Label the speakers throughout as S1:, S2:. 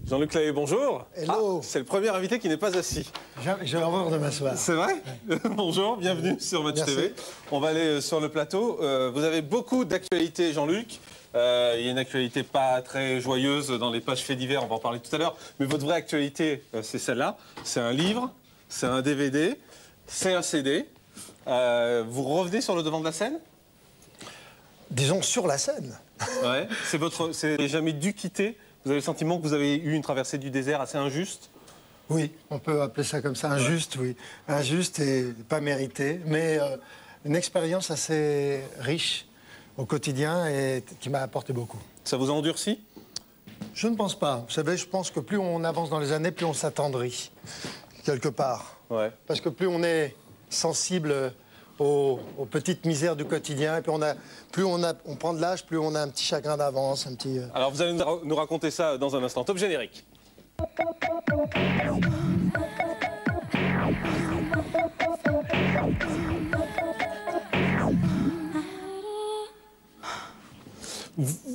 S1: Jean-Luc Lahaye, bonjour.
S2: Hello.
S1: C'est le premier invité qui n'est pas assis.
S2: J'ai horreur de m'asseoir.
S1: C'est vrai? Ouais. Bonjour, bienvenue sur Match TV. On va aller sur le plateau. Vous avez beaucoup d'actualités, Jean-Luc. Il y a une actualité pas très joyeuse dans les pages faits divers, on va en parler tout à l'heure. Mais votre vraie actualité, c'est celle-là. C'est un livre, c'est un DVD, c'est un CD. Vous revenez sur le devant de la scène?
S2: Disons sur la scène.
S1: Ouais. C'est jamais dû quitter. Vous avez le sentiment que vous avez eu une traversée du désert assez injuste?
S2: Oui, on peut appeler ça comme ça, injuste, oui. Injuste et pas mérité, mais une expérience assez riche au quotidien et qui m'a apporté beaucoup.
S1: Ça vous a endurci?
S2: Je ne pense pas. Vous savez, je pense que plus on avance dans les années, plus on s'attendrit, quelque part.
S1: Ouais.
S2: Parce que plus on est sensible aux petites misères du quotidien, et puis on prend de l'âge, plus on a un petit chagrin d'avance, un petit...
S1: Alors vous allez nous raconter ça dans un instant. Top générique.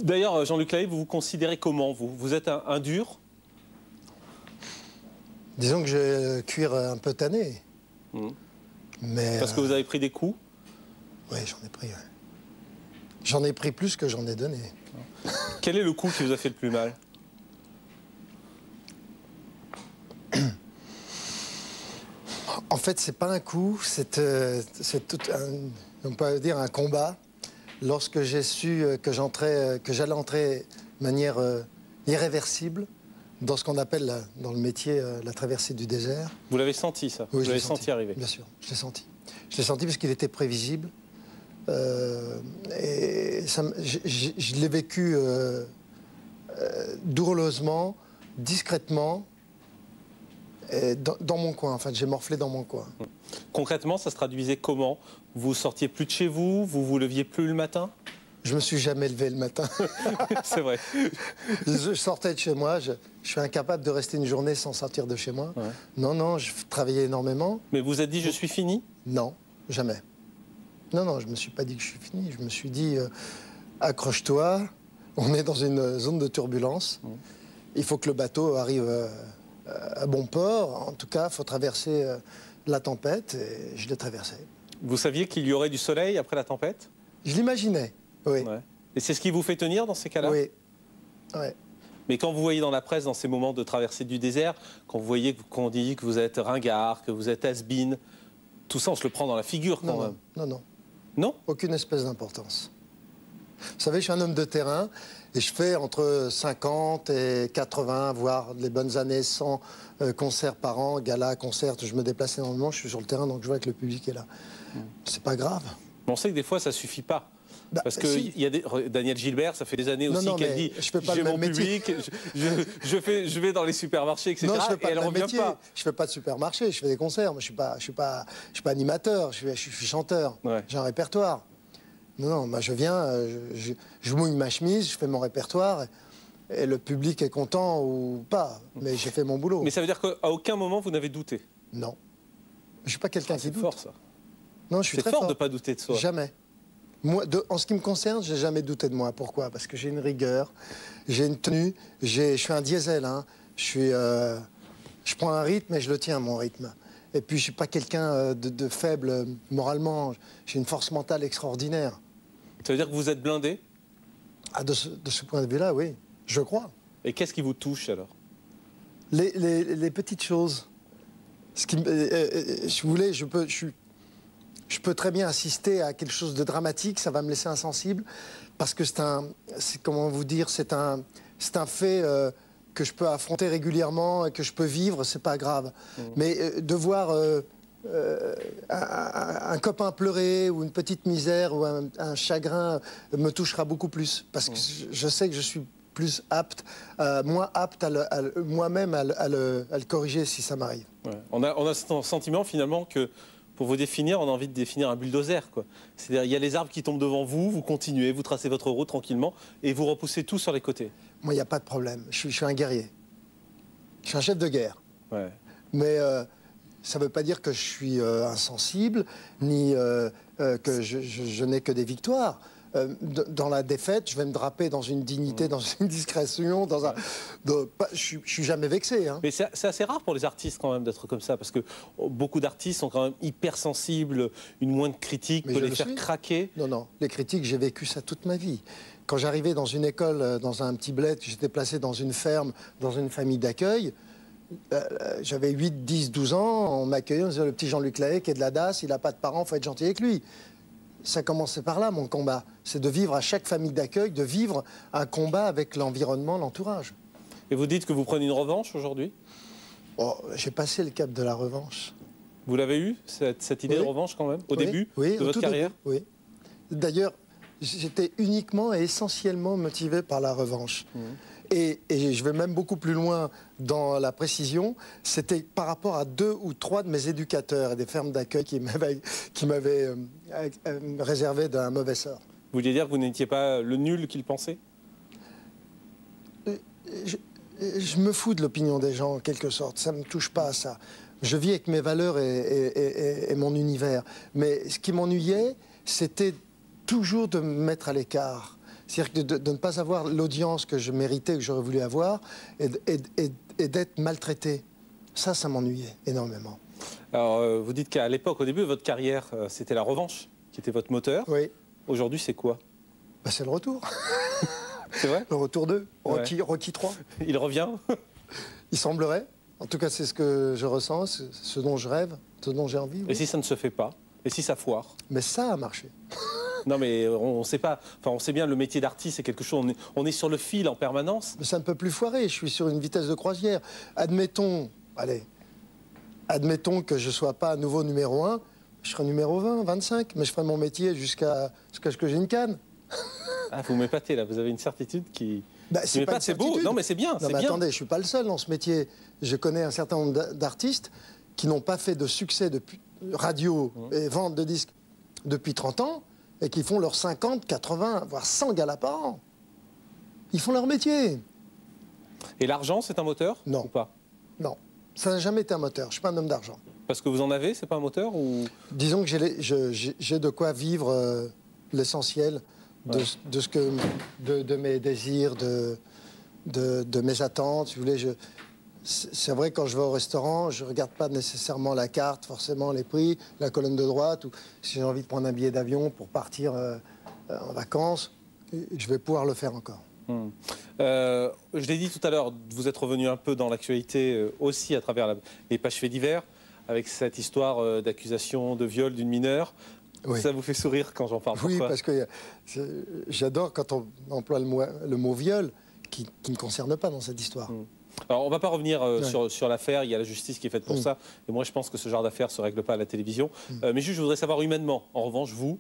S1: D'ailleurs, Jean-Luc Lahaye, vous vous considérez comment, vous? Vous êtes un dur?
S2: Disons que j'ai le cuir un peu tanné. Mais,
S1: parce que vous avez pris des coups?
S2: Oui, j'en ai pris. Ouais. J'en ai pris plus que j'en ai donné.
S1: Quel est le coup qui vous a fait le plus mal?
S2: En fait, c'est pas un coup, c'est tout on peut dire un combat. Lorsque j'ai su que j'allais entrer de manière irréversible dans ce qu'on appelle dans le métier la traversée du désert.
S1: Vous l'avez senti, ça?
S2: Oui,
S1: vous l'avez senti arriver?
S2: Bien sûr, je l'ai senti. Je l'ai senti parce qu'il était prévisible. Et je l'ai vécu douloureusement, discrètement, et dans mon coin. Enfin, j'ai morflé dans mon coin.
S1: Concrètement, ça se traduisait comment? Vous sortiez plus de chez vous? Vous vous leviez plus le matin?
S2: Je me suis jamais levé le matin.
S1: C'est vrai.
S2: Je sortais de chez moi. Je suis incapable de rester une journée sans sortir de chez moi. Ouais. Non, non, je travaillais énormément.
S1: Mais vous êtes dit, je suis fini?
S2: Non, jamais. Non, non, je ne me suis pas dit que je suis fini. Je me suis dit, accroche-toi, on est dans une zone de turbulence. Il faut que le bateau arrive à bon port. En tout cas, il faut traverser la tempête, et je l'ai traversée.
S1: Vous saviez qu'il y aurait du soleil après la tempête?
S2: Je l'imaginais, oui.
S1: Ouais. Et c'est ce qui vous fait tenir dans ces cas-là?
S2: Oui. Ouais.
S1: Mais quand vous voyez dans la presse, dans ces moments de traversée du désert, quand vous voyez qu'on dit que vous êtes ringard, que vous êtes has-been, tout ça, on se le prend dans la figure quand même.
S2: Non, non.
S1: Non?
S2: Aucune espèce d'importance. Vous savez, je suis un homme de terrain et je fais entre 50 et 80, voire les bonnes années, 100 concerts par an, galas, concerts. Je me déplace énormément, je suis sur le terrain, donc je vois que le public est là. C'est pas grave.
S1: Mais on sait que des fois, ça suffit pas. Parce que
S2: si.
S1: y a Daniel Gilbert, ça fait des années aussi qu'elle dit j'ai mon public, je vais dans les supermarchés, etc.
S2: Non, je fais pas
S1: et elle revient pas.
S2: Je fais pas de supermarché, je fais des concerts. Moi, je suis pas animateur, je suis chanteur. Ouais. J'ai un répertoire. Non, non, moi je viens, je mouille ma chemise, je fais mon répertoire et le public est content ou pas. Mais j'ai fait mon boulot.
S1: Mais ça veut dire qu'à aucun moment vous n'avez douté?
S2: Non. Je suis pas quelqu'un qui doute.
S1: C'est fort ça.
S2: Non, je suis très
S1: fort
S2: fort
S1: de ne pas douter de soi.
S2: Jamais. Moi, en ce qui me concerne, j'ai jamais douté de moi. Pourquoi? Parce que j'ai une rigueur, j'ai une tenue, je suis un diesel. Hein. Je prends un rythme et je le tiens, mon rythme. Et puis, je suis pas quelqu'un de faible moralement. J'ai une force mentale extraordinaire.
S1: Ça veut dire que vous êtes blindé?
S2: De ce point de vue-là, oui. Je crois.
S1: Et qu'est-ce qui vous touche, alors?
S2: Les petites choses. Ce qui, si vous voulez, je peux très bien assister à quelque chose de dramatique, ça va me laisser insensible, parce que comment vous dire, c'est un fait que je peux affronter régulièrement et que je peux vivre, c'est pas grave. Mais de voir un copain pleurer ou une petite misère ou un chagrin me touchera beaucoup plus, parce que je sais que je suis plus apte, moins apte moi-même à le corriger si ça m'arrive.
S1: Ouais. On a ce sentiment finalement que pour vous définir, on a envie de définir un bulldozer, quoi. C'est-à-dire, il y a les arbres qui tombent devant vous, vous continuez, vous tracez votre route tranquillement et vous repoussez tout sur les côtés.
S2: Moi, il n'y a pas de problème. Je suis un guerrier. Je suis un chef de guerre.
S1: Ouais.
S2: Mais ça ne veut pas dire que je suis insensible, ni que je n'ai que des victoires. dans la défaite, je vais me draper dans une dignité, dans une discrétion, je suis jamais vexé. Hein.
S1: Mais c'est assez rare pour les artistes quand même d'être comme ça, parce que beaucoup d'artistes sont quand même hypersensibles, une moindre critique peut les faire craquer.
S2: Non, non, les critiques, j'ai vécu ça toute ma vie. Quand j'arrivais dans une école, dans un petit bled, j'étais placé dans une ferme, dans une famille d'accueil, j'avais 8, 10, 12 ans, on m'accueillait, on disait le petit Jean-Luc Lahaye qui est de la DAS, il n'a pas de parents, il faut être gentil avec lui. Ça commençait par là, mon combat. C'est de vivre à chaque famille d'accueil, de vivre un combat avec l'environnement, l'entourage.
S1: Et vous dites que vous prenez une revanche aujourd'hui?
S2: Oh, j'ai passé le cap de la revanche.
S1: Vous l'avez eu, cette idée de revanche quand même, au début de votre carrière?
S2: Oui. D'ailleurs, j'étais uniquement et essentiellement motivé par la revanche. Et je vais même beaucoup plus loin dans la précision, c'était par rapport à 2 ou 3 de mes éducateurs et des fermes d'accueil qui m'avaient réservé d'un mauvais sort.
S1: Vous vouliez dire que vous n'étiez pas le nul qu'ils pensaient?
S2: Je me fous de l'opinion des gens, en quelque sorte. Ça ne me touche pas à ça. Je vis avec mes valeurs et mon univers. Mais ce qui m'ennuyait, c'était toujours de me mettre à l'écart. C'est-à-dire de ne pas avoir l'audience que je méritais, que j'aurais voulu avoir, et d'être maltraité. Ça m'ennuyait énormément.
S1: Alors, vous dites qu'à l'époque, au début de votre carrière, c'était la revanche qui était votre moteur.
S2: Oui.
S1: Aujourd'hui, c'est quoi?
S2: Bah, c'est le retour.
S1: C'est vrai?
S2: Le retour 2, Rocky 3.
S1: Il revient?
S2: Il semblerait. En tout cas, c'est ce que je ressens, ce dont je rêve, ce dont j'ai envie. Oui.
S1: Et si ça ne se fait pas? Et si ça foire?
S2: Mais ça a marché.
S1: Non, mais on sait pas. Enfin, on sait bien, le métier d'artiste, c'est quelque chose. On est sur le fil en permanence.
S2: Mais ça ne peut plus foirer. Je suis sur une vitesse de croisière. Admettons, allez, admettons que je ne sois pas à nouveau numéro 1. Je serai numéro 20, 25. Mais je ferai mon métier jusqu'à ce que j'ai une canne.
S1: Ah, vous m'épatez là. Vous avez une certitude qui.
S2: Bah,
S1: c'est beau. Non, mais c'est bien.
S2: Non, mais attendez, je ne suis pas le seul dans ce métier. Je connais un certain nombre d'artistes qui n'ont pas fait de succès depuis radio et vente de disques depuis 30 ans. Et qui font leurs 50, 80, voire 100 galas par an. Ils font leur métier.
S1: Et l'argent, c'est un moteur?
S2: Non.
S1: Ou pas?
S2: Non. Ça n'a jamais été un moteur. Je ne suis pas un homme d'argent.
S1: Parce que vous en avez, c'est pas un moteur ou...
S2: Disons que j'ai de quoi vivre l'essentiel de mes désirs, de mes attentes. Si vous voulez, c'est vrai, quand je vais au restaurant, je ne regarde pas nécessairement la carte, forcément les prix, la colonne de droite, ou si j'ai envie de prendre un billet d'avion pour partir en vacances, je vais pouvoir le faire encore.
S1: Je l'ai dit tout à l'heure, vous êtes revenu un peu dans l'actualité aussi à travers les pages faits divers, avec cette histoire d'accusation de viol d'une mineure. Oui. Ça vous fait sourire quand j'en parle?
S2: Oui,
S1: pourquoi?
S2: Parce que j'adore quand on emploie le mot viol, qui ne concerne pas dans cette histoire.
S1: Alors, on ne va pas revenir sur l'affaire, il y a la justice qui est faite pour ça, et moi je pense que ce genre d'affaire ne se règle pas à la télévision. Mais juste, je voudrais savoir humainement, en revanche, vous,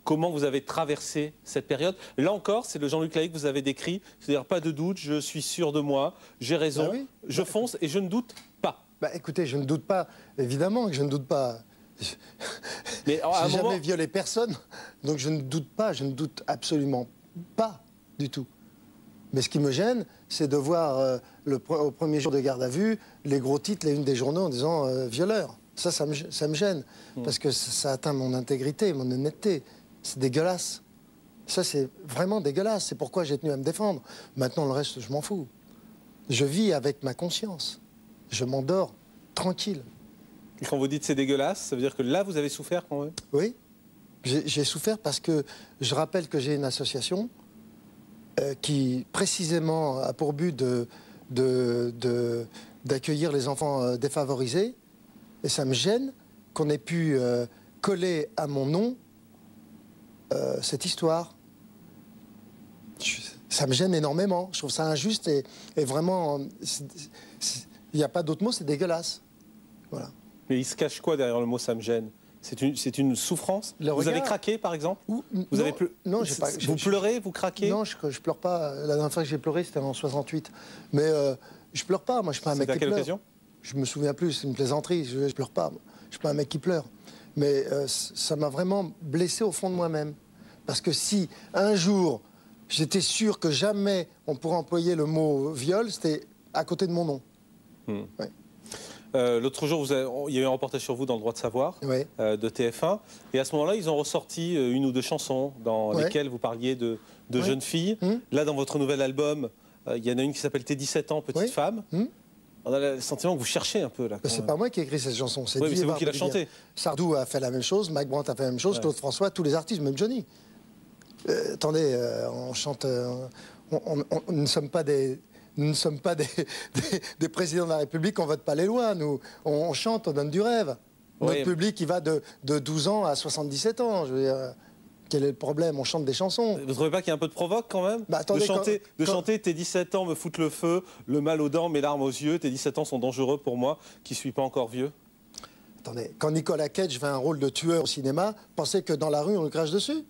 S1: comment vous avez traversé cette période? Là encore, c'est le Jean-Luc Lahaye que vous avez décrit, c'est-à-dire pas de doute, je suis sûr de moi, j'ai raison, je fonce et je ne doute pas.
S2: Bah, écoutez, je ne doute pas, évidemment que je ne doute pas.
S1: Mais
S2: j'ai jamais violé personne, donc je ne doute pas, je ne doute absolument pas du tout. Mais ce qui me gêne, c'est de voir au premier jour de garde à vue les gros titres, les unes des journaux en disant violeur. Ça me gêne, parce que ça atteint mon intégrité, mon honnêteté. C'est dégueulasse. Ça, c'est vraiment dégueulasse. C'est pourquoi j'ai tenu à me défendre. Maintenant, le reste, je m'en fous. Je vis avec ma conscience. Je m'endors tranquille.
S1: Et quand vous dites c'est dégueulasse, ça veut dire que là, vous avez souffert quand même?
S2: Oui. J'ai souffert parce que je rappelle que j'ai une association qui, précisément, a pour but d'accueillir les enfants défavorisés. Et ça me gêne qu'on ait pu coller à mon nom cette histoire. Ça me gêne énormément. Je trouve ça injuste et vraiment... Il n'y a pas d'autre mot, c'est dégueulasse. Voilà.
S1: Mais il se cache quoi derrière le mot « ça me gêne » ? C'est une souffrance? Vous avez craqué, par exemple? Vous avez
S2: non, j'ai pas.
S1: Vous pleurez, vous craquez?
S2: Non, je pleure pas. La dernière fois que j'ai pleuré, c'était en 68. Mais je pleure pas. Moi, je suis pas un mec qui pleure.
S1: C'était à quelle occasion?
S2: Je me souviens plus. C'est une plaisanterie. Je pleure pas. Je suis pas un mec qui pleure. Mais ça m'a vraiment blessé au fond de moi-même. Parce que si un jour j'étais sûr que jamais on pourrait employer le mot viol, c'était à côté de mon nom.
S1: Ouais. L'autre jour, il y a eu un reportage sur vous dans Le Droit de Savoir,
S2: Oui.
S1: De TF1. Et à ce moment-là, ils ont ressorti une ou deux chansons dans
S2: Ouais.
S1: lesquelles vous parliez de jeunes filles. Là, dans votre nouvel album, il y en a une qui s'appelle Tes 17 ans, petite
S2: Oui.
S1: femme. On a le sentiment que vous cherchez un peu là.
S2: C'est pas moi qui ai écrit cette chanson, c'est
S1: Oui, mais c'est vous qui la
S2: Barbelivien.
S1: chantez.
S2: Sardou a fait la même chose, Mike Brandt a fait la même chose,
S1: Ouais.
S2: Claude François, tous les artistes, même Johnny. Attendez, on chante. Nous ne sommes pas des. Nous ne sommes pas des présidents de la République, on vote pas les lois. Nous, on chante, on donne du rêve.
S1: Oui.
S2: Notre public, il va de 12 ans à 77 ans. Je veux dire, quel est le problème? On chante des chansons.
S1: Vous trouvez pas qu'il y a un peu de provoque quand même?
S2: Bah, attendez,
S1: de chanter Tes 17 ans me foutent le feu, le mal aux dents, mes larmes aux yeux, tes 17 ans sont dangereux pour moi, qui suis pas encore vieux.
S2: Attendez, quand Nicolas Cage fait un rôle de tueur au cinéma, pensez que dans la rue, on le crache dessus?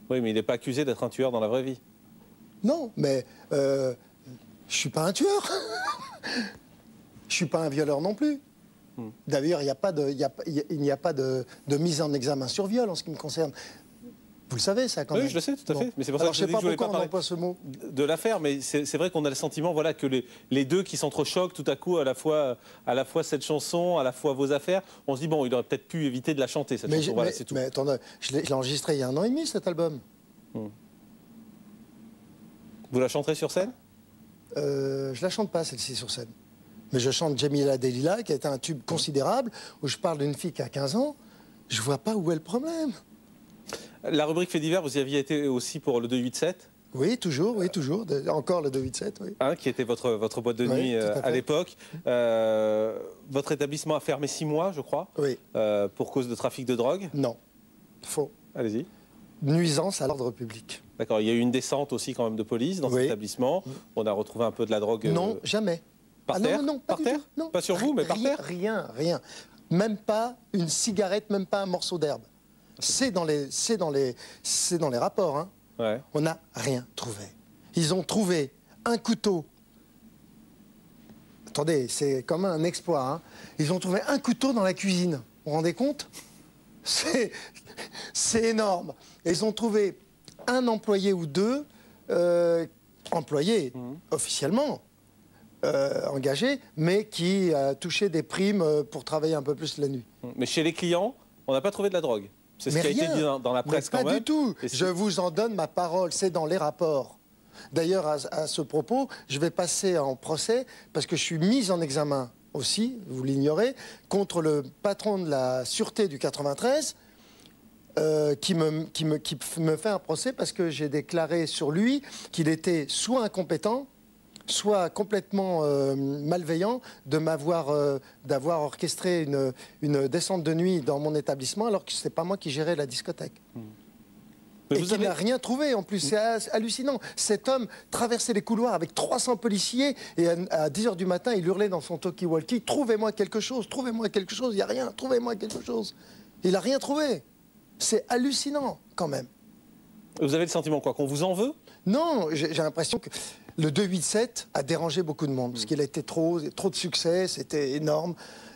S1: Oui, mais il n'est pas accusé d'être un tueur dans la vraie vie.
S2: Non, mais je suis pas un tueur. Je suis pas un violeur non plus. D'ailleurs, il n'y a pas de mise en examen sur viol en ce qui me concerne. Vous le savez, ça, quand même.
S1: Oui, je le sais, tout à fait. Mais c'est pour ça
S2: Alors,
S1: que
S2: je
S1: je
S2: sais
S1: dis que
S2: pas
S1: je voulais
S2: pourquoi
S1: pas
S2: on
S1: parler
S2: emploie ce mot.
S1: de l'affaire, mais c'est vrai qu'on a le sentiment voilà, que les deux qui s'entrechoquent tout à coup, à la fois cette chanson, à la fois vos affaires, on se dit, bon, il aurait peut-être pu éviter de la chanter, cette chanson. Voilà, c'est tout.
S2: Mais attendez, je l'ai enregistré il y a 1 an et demi, cet album.
S1: Vous la chanterez sur scène?
S2: Je la chante pas, celle-ci, sur scène. Mais je chante Jamila Delila, qui a été un tube considérable, où je parle d'une fille qui a 15 ans. Je vois pas où est le problème.
S1: La rubrique Fait divers, vous y aviez été aussi pour le 287?
S2: Oui, toujours, oui, toujours. Encore le 287, oui.
S1: Hein, qui était votre boîte de nuit
S2: Oui, tout à
S1: à
S2: fait.
S1: l'époque. Votre établissement a fermé 6 mois, je crois,
S2: Oui.
S1: pour cause de trafic de drogue.
S2: Non. Faux.
S1: Allez-y.
S2: Nuisance à l'ordre public.
S1: D'accord, il y a eu une descente aussi quand même de police dans cet
S2: Oui.
S1: établissement. On a retrouvé un peu de la drogue.
S2: Non, jamais.
S1: Par
S2: Ah,
S1: terre?
S2: non, pas
S1: Par
S2: du
S1: terre?
S2: tout, non.
S1: Pas sur vous, mais par terre?
S2: Rien, rien. Même pas une cigarette, même pas un morceau d'herbe. C'est dans les rapports. Hein.
S1: Ouais.
S2: On n'a rien trouvé. Ils ont trouvé un couteau. Attendez, c'est comme un exploit. Hein. Ils ont trouvé un couteau dans la cuisine. Vous vous rendez compte? C'est énorme. Et ils ont trouvé un employé ou deux, employés officiellement, engagés, mais qui touchaient des primes pour travailler un peu plus la nuit.
S1: Mais chez les clients, on n'a pas trouvé de la drogue. C'est ce
S2: Mais
S1: qui a été
S2: rien.
S1: dit dans la presse
S2: Mais
S1: quand
S2: pas
S1: même.
S2: du tout.
S1: Et
S2: Je vous en donne ma parole, c'est dans les rapports. D'ailleurs, à ce propos, je vais passer en procès parce que je suis mise en examen aussi, vous l'ignorez, contre le patron de la sûreté du 93 qui me fait un procès parce que j'ai déclaré sur lui qu'il était soit incompétent, soit complètement malveillant d'avoir orchestré une descente de nuit dans mon établissement alors que ce n'est pas moi qui gérais la discothèque.
S1: Mais
S2: Et
S1: vous
S2: qui
S1: avez-
S2: n'a rien trouvé en plus, c'est hallucinant. Cet homme traversait les couloirs avec 300 policiers et à 10h du matin, il hurlait dans son talkie-walkie « Trouvez-moi quelque chose, il n'y a rien, trouvez-moi quelque chose ». Il n'a rien trouvé. C'est hallucinant quand même.
S1: Vous avez le sentiment quoi? Qu'on vous en veut?
S2: Non, j'ai l'impression que le 287 a dérangé beaucoup de monde parce qu'il a été trop de succès, c'était énorme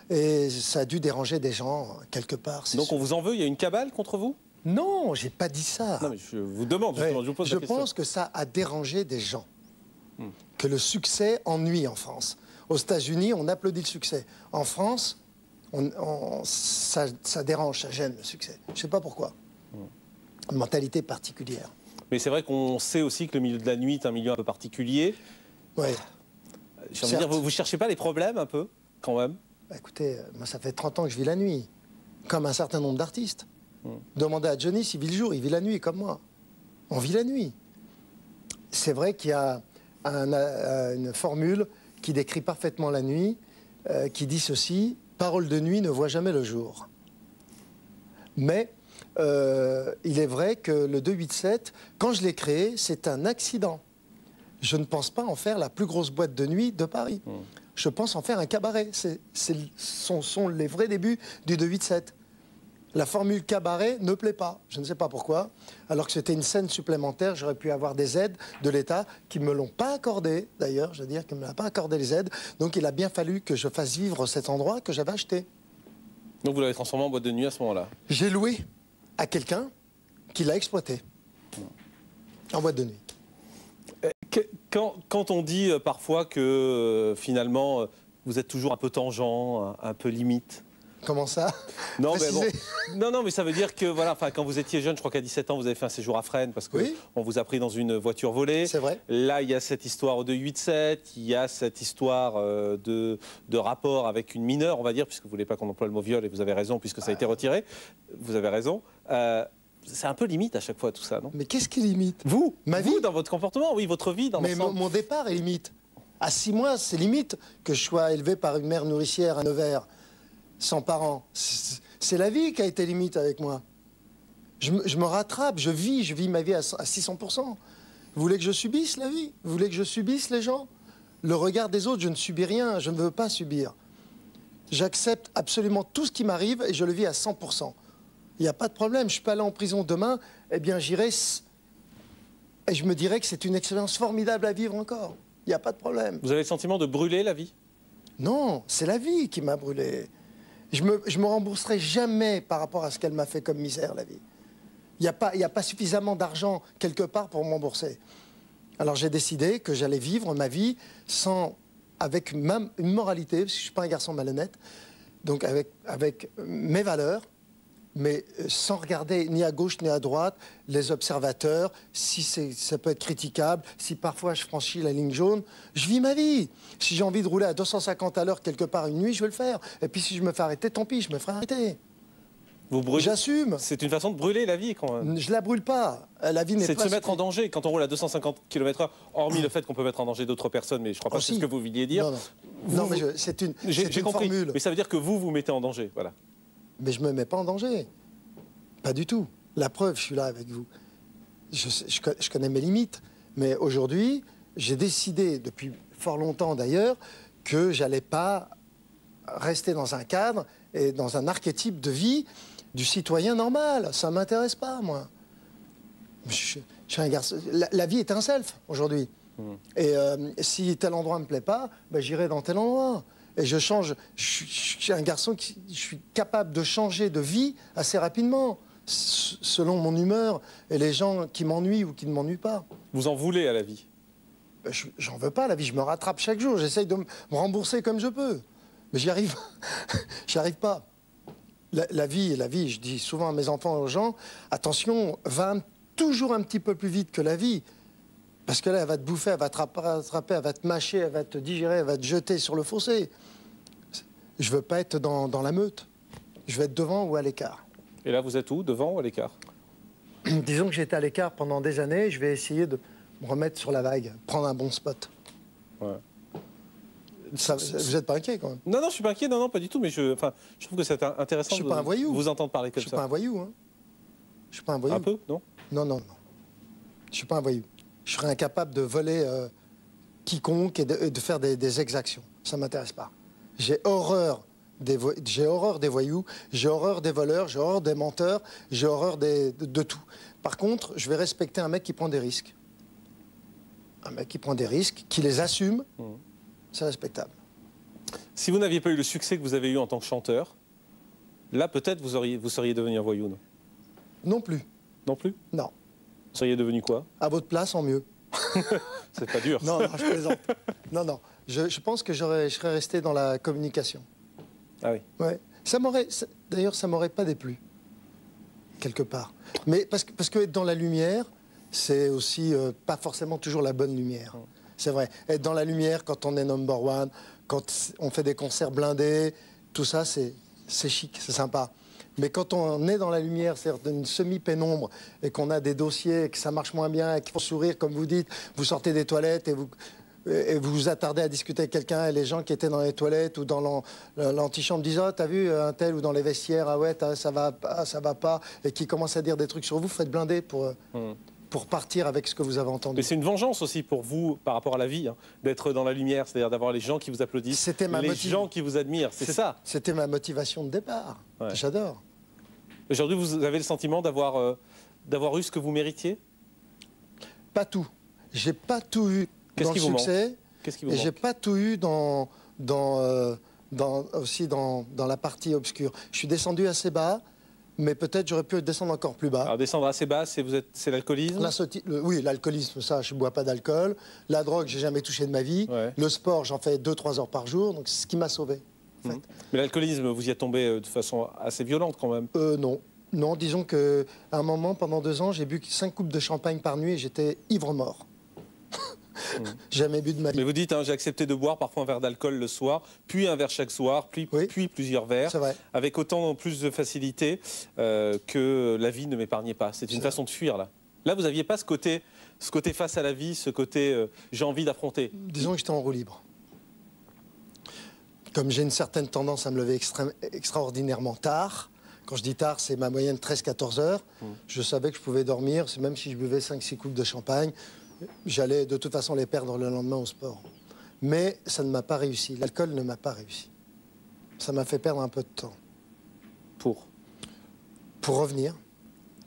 S2: et ça a dû déranger des gens quelque part. c'est
S1: Donc
S2: sûr.
S1: on vous en veut? Il y a une cabale contre vous?
S2: Non, j'ai pas dit ça.
S1: Non, mais je vous demande, justement,
S2: Ouais.
S1: je vous pose
S2: Je
S1: la question.
S2: pense que ça a dérangé des gens. Que le succès ennuie en France. Aux États-Unis, on applaudit le succès. En France, ça dérange, ça gêne le succès. Je ne sais pas pourquoi. Une mentalité particulière.
S1: Mais c'est vrai qu'on sait aussi que le milieu de la nuit est un milieu un peu particulier.
S2: Ouais.
S1: J'ai envie de dire,
S2: Certes.
S1: vous cherchez pas les problèmes un peu, quand même?
S2: Bah, écoutez, moi, ça fait 30 ans que je vis la nuit, comme un certain nombre d'artistes. Demandez à Johnny s'il vit le jour, il vit la nuit, comme moi. On vit la nuit. C'est vrai qu'il y a une formule qui décrit parfaitement la nuit, qui dit ceci, « Parole de nuit ne voit jamais le jour ». Mais il est vrai que le 287, quand je l'ai créé, c'est un accident. Je ne pense pas en faire la plus grosse boîte de nuit de Paris. Je pense en faire un cabaret. Ce sont les vrais débuts du 287. La formule cabaret ne plaît pas. Je ne sais pas pourquoi. Alors que c'était une scène supplémentaire, j'aurais pu avoir des aides de l'État qui ne me l'ont pas accordé, d'ailleurs, je veux dire, qui ne me l'ont pas accordé les aides. Donc il a bien fallu que je fasse vivre cet endroit que j'avais acheté.
S1: Donc vous l'avez transformé en boîte de nuit à ce moment-là?
S2: J'ai loué à quelqu'un qui l'a exploité en boîte de nuit.
S1: Quand on dit parfois que finalement vous êtes toujours un peu tangent, un peu limite.
S2: Comment ça?
S1: Non, mais bon. Non, mais ça veut dire que voilà, enfin, quand vous étiez jeune, je crois qu'à 17 ans, vous avez fait un séjour à Fresnes parce qu'on vous a pris dans une voiture volée.
S2: C'est vrai.
S1: Là, il y a cette histoire de 8-7, il y a cette histoire de rapport avec une mineure, on va dire, puisque vous ne voulez pas qu'on emploie le mot viol, et vous avez raison, puisque ça a été retiré. Vous avez raison. C'est un peu limite à chaque fois tout ça, non?
S2: Mais qu'est-ce qui limite?
S1: Vous?
S2: Ma vie?
S1: Vous, dans votre comportement, oui, votre vie dans l'ensemble.
S2: Mais mon départ est limite. À 6 mois, c'est limite que je sois élevé par une mère nourricière à Nevers, sans parents. C'est la vie qui a été limite avec moi. Je me rattrape, je vis ma vie à 600%. Vous voulez que je subisse la vie? Vous voulez que je subisse les gens? Le regard des autres, je ne subis rien, je ne veux pas subir. J'accepte absolument tout ce qui m'arrive et je le vis à 100%. Il n'y a pas de problème, je peux aller en prison demain, eh bien j'irai et je me dirais que c'est une expérience formidable à vivre encore. Il n'y a pas de problème.
S1: Vous avez le sentiment de brûler la vie?
S2: Non, c'est la vie qui m'a brûlé. Je me rembourserai jamais par rapport à ce qu'elle m'a fait comme misère, la vie. Il n'y a pas suffisamment d'argent quelque part pour me rembourser. Alors j'ai décidé que j'allais vivre ma vie avec une moralité, parce que je ne suis pas un garçon malhonnête, donc avec mes valeurs, mais sans regarder ni à gauche ni à droite les observateurs, si ça peut être critiquable, si parfois je franchis la ligne jaune, je vis ma vie. Si j'ai envie de rouler à 250 à l'heure quelque part une nuit, je vais le faire. Et puis si je me fais arrêter, tant pis, je me ferai arrêter.
S1: Vous brûlez.
S2: J'assume.
S1: C'est une façon de brûler la vie quand même.
S2: Je la brûle pas. La vie n'est pas...
S1: C'est de se mettre en danger quand on roule à 250 km/h, hormis le fait qu'on peut mettre en danger d'autres personnes, mais je crois pas que c'est ce que vous vouliez dire.
S2: Non, mais c'est une
S1: compris.
S2: formule.
S1: Mais ça veut dire que vous mettez en danger, voilà.
S2: Mais je ne me mets pas en danger. Pas du tout. La preuve, je suis là avec vous. Je connais mes limites. Mais aujourd'hui, j'ai décidé, depuis fort longtemps d'ailleurs, que je n'allais pas rester dans un cadre et dans un archétype de vie du citoyen normal. Ça ne m'intéresse pas, moi. Je suis un garçon. La vie est un self, aujourd'hui. Et si tel endroit ne me plaît pas, ben, j'irai dans tel endroit. Et je change. Je suis un garçon je suis capable de changer de vie assez rapidement, selon mon humeur et les gens qui m'ennuient ou qui ne m'ennuient pas.
S1: Vous en voulez à la vie?
S2: Ben, j'en veux pas à la vie. Je me rattrape chaque jour. J'essaye de me rembourser comme je peux. Mais j'y arrive. J'y arrive pas. La vie, je dis souvent à mes enfants et aux gens, attention, va toujours un petit peu plus vite que la vie. Parce que là, elle va te bouffer, elle va te rattraper, elle va te mâcher, elle va te digérer, elle va te jeter sur le fossé. Je veux pas être dans la meute. Je veux être devant ou à l'écart.
S1: Et là, vous êtes où? Devant ou à l'écart?
S2: Disons que j'étais à l'écart pendant des années. Je vais essayer de me remettre sur la vague, prendre un bon spot.
S1: Ouais.
S2: Vous n'êtes pas inquiet quand même?
S1: Non, je ne suis pas inquiet, non, pas du tout, mais je trouve que c'est intéressant de vous entendre parler comme ça.
S2: Je ne suis pas un voyou. Hein. Je suis pas un voyou.
S1: Un peu, non?
S2: Non. Je ne suis pas un voyou. Je serais incapable de voler quiconque et de faire des exactions. Ça ne m'intéresse pas. J'ai horreur des voyous, j'ai horreur des voleurs, j'ai horreur des menteurs, j'ai horreur de tout. Par contre, je vais respecter un mec qui prend des risques. Un mec qui prend des risques, qui les assume, c'est respectable.
S1: Si vous n'aviez pas eu le succès que vous avez eu en tant que chanteur, là peut-être vous seriez devenu un voyou, non?
S2: Non plus.
S1: Non plus?
S2: Non.
S1: Vous seriez devenu quoi? À
S2: votre place, en mieux.
S1: C'est pas dur.
S2: Non, je plaisante. Non. Je pense que je serais resté dans la communication.
S1: Ah oui?
S2: Ouais. D'ailleurs, ça m'aurait pas déplu, quelque part. Mais parce que être dans la lumière, c'est aussi pas forcément toujours la bonne lumière. C'est vrai. Être dans la lumière quand on est number one, quand on fait des concerts blindés, tout ça, c'est chic, c'est sympa. Mais quand on est dans la lumière, c'est-à-dire d'une semi-pénombre, et qu'on a des dossiers, et que ça marche moins bien, et qu'il faut sourire, comme vous dites, vous sortez des toilettes et vous vous attardez à discuter avec quelqu'un, et les gens qui étaient dans les toilettes ou dans l'antichambre disent « Oh, t'as vu un tel ?» ou dans les vestiaires « Ah ouais, ça va pas », et qui commencent à dire des trucs sur vous, faites blinder pour partir avec ce que vous avez entendu.
S1: Mais c'est une vengeance aussi pour vous, par rapport à la vie, hein, d'être dans la lumière, c'est-à-dire d'avoir les gens qui vous applaudissent, les gens qui vous admirent, c'est ça.
S2: C'était ma motivation de départ. Ouais. J'adore.
S1: Aujourd'hui, vous avez le sentiment d'avoir eu ce que vous méritiez?
S2: Pas tout. J'ai pas tout eu dans le succès.
S1: Qu'est-ce qui vous manque?
S2: Et j'ai pas tout eu aussi dans la partie obscure. Je suis descendu assez bas. mais peut-être j'aurais pu descendre encore plus bas.
S1: Alors descendre assez bas, c'est l'alcoolisme?
S2: Oui, l'alcoolisme, ça, je ne bois pas d'alcool. La drogue, j'ai jamais touché de ma vie.
S1: Ouais.
S2: Le sport, j'en fais 2-3 heures par jour, donc c'est ce qui m'a sauvé. En fait.
S1: Mais l'alcoolisme, vous y êtes tombé de façon assez violente quand même?
S2: Non. Non, disons qu'à un moment, pendant 2 ans, j'ai bu 5 coupes de champagne par nuit et j'étais ivre-mort. Jamais bu de ma vie.
S1: Mais vous dites, hein, j'ai accepté de boire parfois un verre d'alcool le soir, puis un verre chaque soir, puis plusieurs verres, avec autant plus de facilité que la vie ne m'épargnait pas. C'est une façon de fuir, là. Là, vous n'aviez pas ce côté face à la vie, ce côté j'ai envie d'affronter.
S2: Disons que j'étais en roue libre. Comme j'ai une certaine tendance à me lever extraordinairement tard, quand je dis tard, c'est ma moyenne 13-14 heures, je savais que je pouvais dormir, même si je buvais 5-6 coupes de champagne, j'allais de toute façon les perdre le lendemain au sport. Mais ça ne m'a pas réussi, l'alcool ne m'a pas réussi. Ça m'a fait perdre un peu de temps.
S1: Pour
S2: revenir,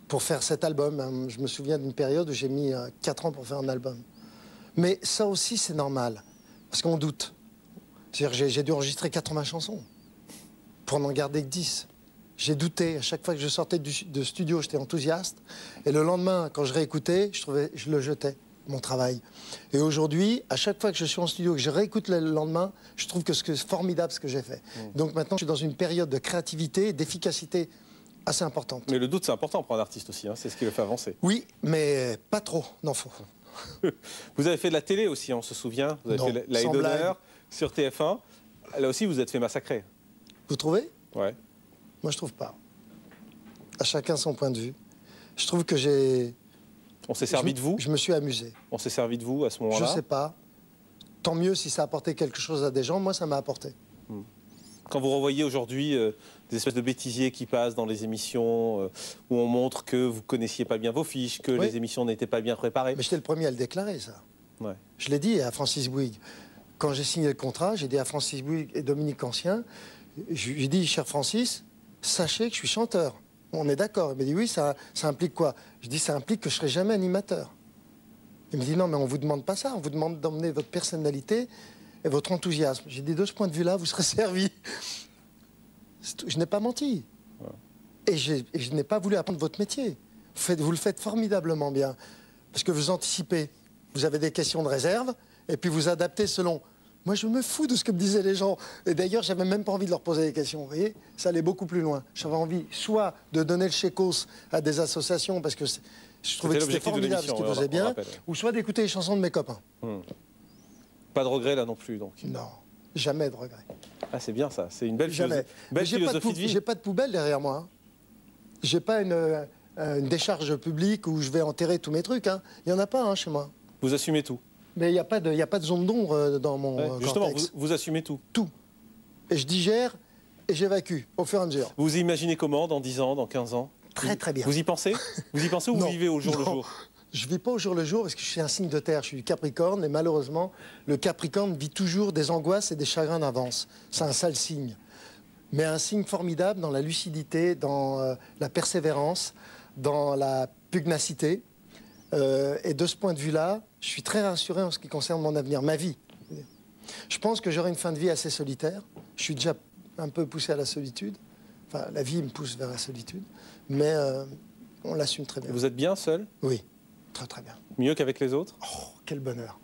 S2: pour faire cet album. Je me souviens d'une période où j'ai mis 4 ans pour faire un album. Mais ça aussi, c'est normal, parce qu'on doute. C'est-à-dire j'ai dû enregistrer 80 chansons pour n'en garder que 10. J'ai douté. À chaque fois que je sortais de studio, j'étais enthousiaste. Et le lendemain, quand je réécoutais, je le jetais, mon travail. Et aujourd'hui, à chaque fois que je suis en studio, que je réécoute le lendemain, je trouve que c'est formidable ce que j'ai fait. Donc maintenant, je suis dans une période de créativité et d'efficacité assez importante.
S1: Mais le doute, c'est important pour un artiste aussi, hein, c'est ce qui le fait avancer.
S2: Oui, mais pas trop, non, faut.
S1: Vous avez fait de la télé aussi, on se souvient. Vous avez fait la Haie d'honneur sur TF1. Là aussi, vous êtes fait massacrer.
S2: Vous trouvez?
S1: Ouais.
S2: Moi, je trouve pas. À chacun son point de vue. Je trouve que j'ai...
S1: On s'est servi de vous?
S2: Je me suis amusé.
S1: On s'est servi de vous à ce moment-là?
S2: Je sais pas. Tant mieux si ça a apporté quelque chose à des gens. Moi, ça m'a apporté.
S1: Quand vous revoyez aujourd'hui des espèces de bêtisiers qui passent dans les émissions où on montre que vous connaissiez pas bien vos fiches, que les émissions n'étaient pas bien préparées.
S2: Mais j'étais le premier à le déclarer, ça.
S1: Ouais.
S2: Je l'ai dit à Francis Bouygues. Quand j'ai signé le contrat, j'ai dit à Francis Bouygues et Dominique Ancien, j'ai dit, cher Francis, sachez que je suis chanteur. On est d'accord. Il m'a dit, oui, ça implique quoi? Je dis, ça implique que je ne serai jamais animateur. Il me dit, non, mais on ne vous demande pas ça. On vous demande d'emmener votre personnalité et votre enthousiasme. J'ai dit, de ce point de vue-là, vous serez servi. Je n'ai pas menti. Ouais. Et je n'ai pas voulu apprendre votre métier. Vous le faites formidablement bien. Parce que vous anticipez. Vous avez des questions de réserve et puis vous adaptez selon... Moi, je me fous de ce que me disaient les gens. Et d'ailleurs, j'avais même pas envie de leur poser des questions. Vous voyez, ça allait beaucoup plus loin. J'avais envie soit de donner le chécos à des associations, parce que je trouvais que c'était formidable ce qu'ils faisaient bien, ou soit d'écouter les chansons de mes copains.
S1: Pas de regret là non plus, donc?
S2: Non, jamais de regret.
S1: Ah, c'est bien ça, c'est une belle philosophie de vie.
S2: J'ai pas de poubelle derrière moi. Hein. J'ai pas une décharge publique où je vais enterrer tous mes trucs. Hein. Il y en a pas chez moi.
S1: Vous assumez tout?
S2: Mais il n'y a pas de zone d'ombre dans mon
S1: justement,
S2: cortex.
S1: vous assumez tout?
S2: Tout. Et je digère et j'évacue au fur et à mesure.
S1: Vous imaginez comment dans 10 ans, dans 15 ans?
S2: Très bien.
S1: Vous y pensez? Vous y pensez ou vous vivez au jour le jour?
S2: Je ne vis pas au jour le jour parce que je suis un signe de terre. Je suis du Capricorne et malheureusement, le Capricorne vit toujours des angoisses et des chagrins d'avance. C'est un sale signe. Mais un signe formidable dans la lucidité, dans la persévérance, dans la pugnacité. Et de ce point de vue-là, je suis très rassuré en ce qui concerne mon avenir, ma vie. Je pense que j'aurai une fin de vie assez solitaire. Je suis déjà un peu poussé à la solitude. Enfin, la vie me pousse vers la solitude. Mais on l'assume très bien.
S1: Vous êtes bien seul?
S2: Oui, très très bien.
S1: Mieux qu'avec les autres?
S2: Oh, quel bonheur.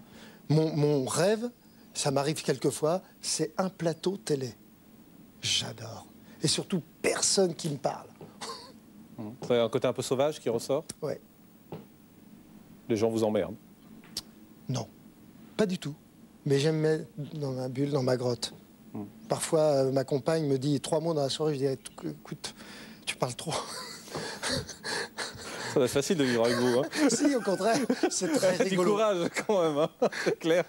S2: Mon rêve, ça m'arrive quelquefois, c'est un plateau télé. J'adore. Et surtout, personne qui me parle.
S1: Vous avez un côté un peu sauvage qui ressort?
S2: Oui.
S1: Les gens vous emmerdent?
S2: Non, pas du tout. Mais j'aime mettre dans ma bulle, dans ma grotte. Parfois, ma compagne me dit 3 mots dans la soirée, je dirais, écoute, tu parles trop.
S1: Ça va être facile de vivre avec vous. Hein.
S2: Si, au contraire, c'est très rigolo.
S1: Du courage quand même, hein, c'est clair.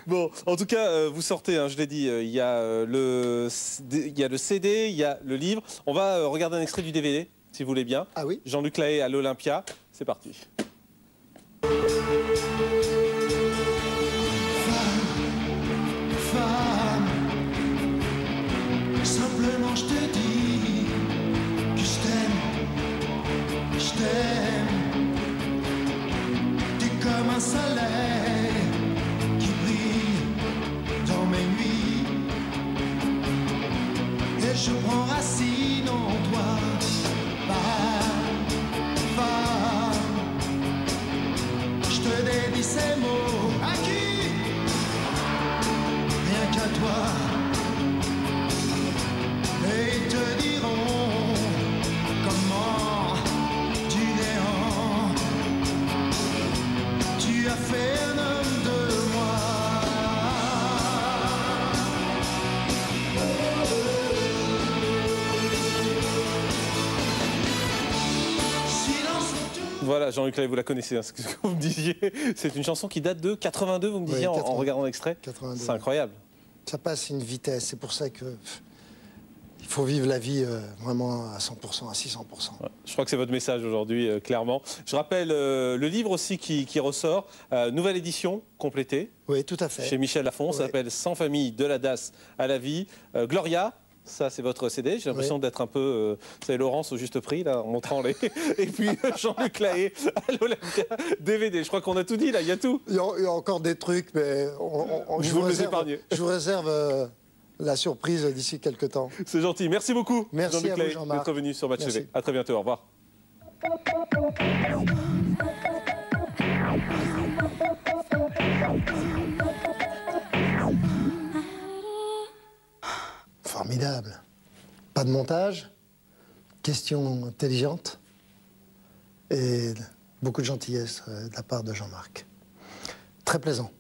S1: Bon, en tout cas, vous sortez, hein, je l'ai dit, il y a le CD, il y a le livre. On va regarder un extrait du DVD, si vous voulez bien.
S2: Ah oui?
S1: Jean-Luc Lahaye à l'Olympia, c'est parti.
S3: Simplement je te dis que je t'aime. T'es comme un soleil qui brille dans mes nuits. Et je prends racine en toi,
S1: Voilà, Jean-Luc Lahaye, vous la connaissez, hein, ce que vous me disiez. C'est une chanson qui date de 82, vous me disiez,
S2: Oui,
S1: en regardant l'extrait.
S2: 82.
S1: C'est incroyable.
S2: Ça passe une vitesse, c'est pour ça que il faut vivre la vie vraiment à 100%, à 600%.
S1: Ouais, je crois que c'est votre message aujourd'hui, clairement. Je rappelle le livre aussi qui ressort, nouvelle édition complétée.
S2: Oui, tout à fait.
S1: Chez Michel Lafon, ça
S2: Oui.
S1: s'appelle Sans famille, de la DAS à la vie. Gloria, ça c'est votre CD. J'ai l'impression d'être un peu, vous savez, Laurence au juste prix, là, en montrant les. Et puis Jean-Luc Lahaye à l'Olympia, DVD. Je crois qu'on a tout dit, là, il y a tout.
S2: Il y a encore des trucs, mais
S1: Je vous les épargne.
S2: je vous réserve la surprise d'ici quelques temps.
S1: C'est gentil. Merci beaucoup,
S2: Merci
S1: Jean-Luc
S2: à vous,
S1: Lahaye,
S2: Jean-Marc.
S1: d'être venu sur Match
S2: Merci.
S1: TV. À très bientôt. Au revoir.
S2: Formidable. Pas de montage, questions intelligentes et beaucoup de gentillesse de la part de Jean-Marc. Très plaisant.